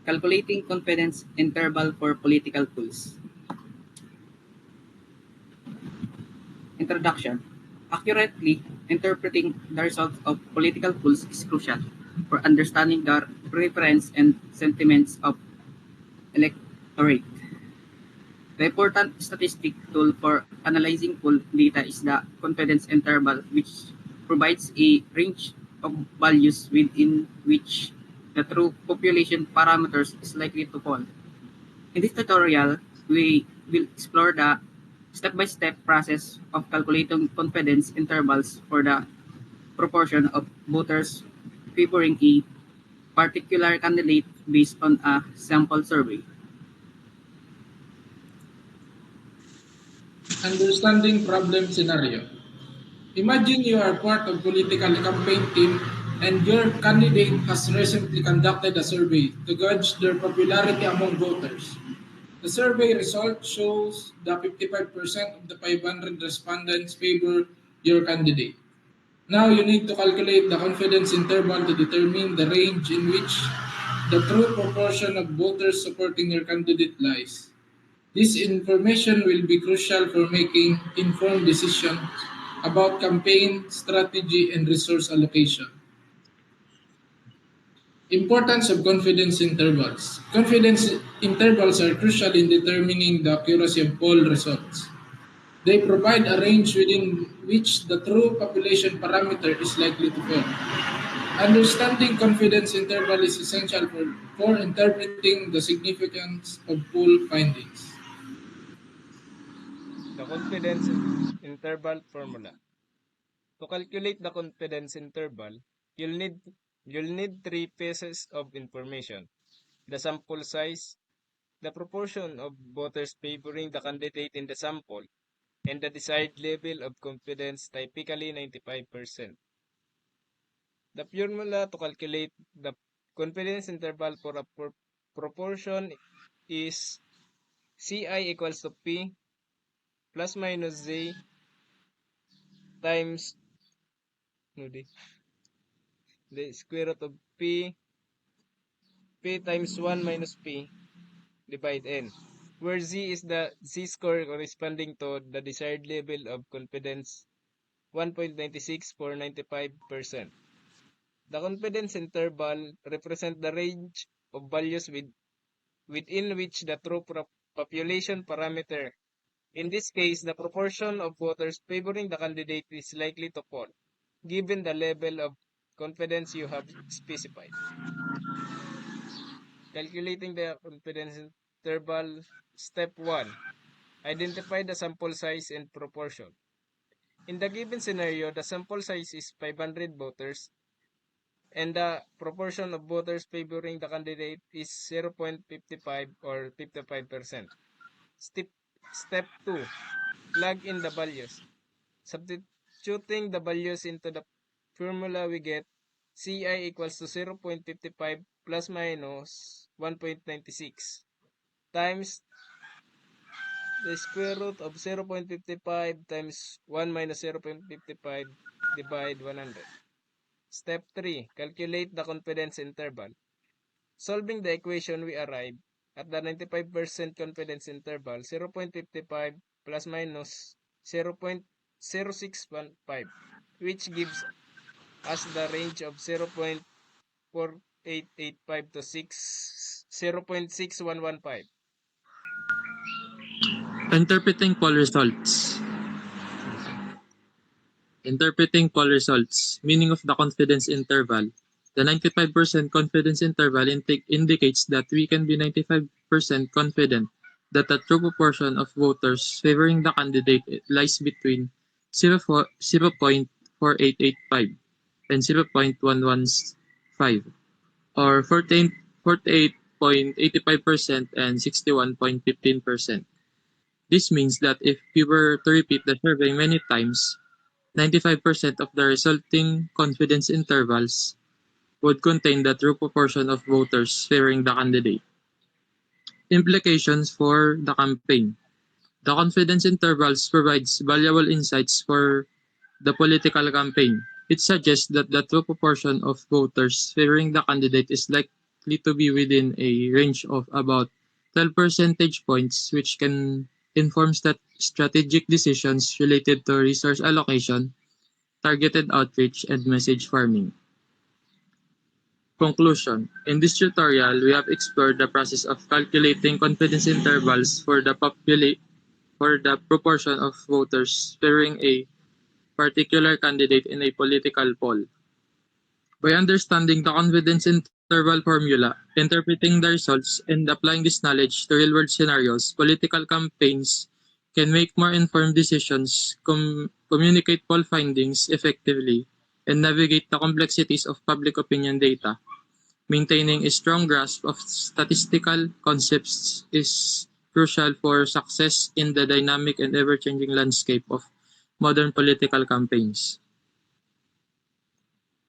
Calculating confidence interval for political polls. Introduction. Accurately interpreting the results of political polls is crucial for understanding the preference and sentiments of electorate. The important statistic tool for analyzing poll data is the confidence interval, which provides a range of values within which the true population parameters is likely to fall. In this tutorial, we will explore the step-by-step process of calculating confidence intervals for the proportion of voters favoring a particular candidate based on a sample survey. Understanding problem scenario. Imagine you are part of political campaign team and your candidate has recently conducted a survey to gauge their popularity among voters. The survey result shows that 55% of the 500 respondents favor your candidate. Now you need to calculate the confidence interval to determine the range in which the true proportion of voters supporting your candidate lies. This information will be crucial for making informed decisions about campaign strategy and resource allocation. Importance of confidence intervals. Confidence intervals are crucial in determining the accuracy of poll results. They provide a range within which the true population parameter is likely to fall. Understanding confidence interval is essential for interpreting the significance of poll findings. The confidence interval formula. To calculate the confidence interval, you'll need three pieces of information: the sample size, the proportion of voters favoring the candidate in the sample, and the desired level of confidence, typically 95%. The formula to calculate the confidence interval for a proportion is Ci equals to P plus minus Z times the square root of P times 1 minus P divide N, where Z is the Z-score corresponding to the desired level of confidence, 1.96 for 95%. The confidence interval represents the range of values within which the true population parameter, in this case the proportion of voters favoring the candidate, is likely to fall, given the level of confidence you have specified. Calculating the confidence interval. Step 1. Identify the sample size and proportion. In the given scenario, the sample size is 500 voters and the proportion of voters favoring the candidate is 0.55 or 55%. Step 2. Plug in the values. Substituting the values into the formula, we get Ci equals to 0.55 plus minus 1.96 times the square root of 0.55 times 1 minus 0.55 divide 100. Step 3. Calculate the confidence interval. Solving the equation, we arrive at the 95% confidence interval, 0.55 plus minus 0.0615, which gives us the range of 0.4885 to 0.6115. Interpreting poll results. Interpreting poll results. Meaning of the confidence interval. The 95% confidence interval indicates that we can be 95% confident that the true proportion of voters favoring the candidate lies between 0.4885 and 0.115, or 48.85% and 61.15%. This means that if we were to repeat the survey many times, 95% of the resulting confidence intervals would contain the true proportion of voters favoring the candidate. Implications for the campaign. The confidence intervals provides valuable insights for the political campaign. It suggests that the true proportion of voters favoring the candidate is likely to be within a range of about 12 percentage points, which can inform strategic decisions related to resource allocation, targeted outreach, and message farming. Conclusion. In this tutorial, we have explored the process of calculating confidence intervals for the proportion of voters favoring a particular candidate in a political poll. By understanding the confidence interval formula, interpreting the results, and applying this knowledge to real-world scenarios, political campaigns can make more informed decisions, communicate poll findings effectively, and navigate the complexities of public opinion data. Maintaining a strong grasp of statistical concepts is crucial for success in the dynamic and ever-changing landscape of modern political campaigns.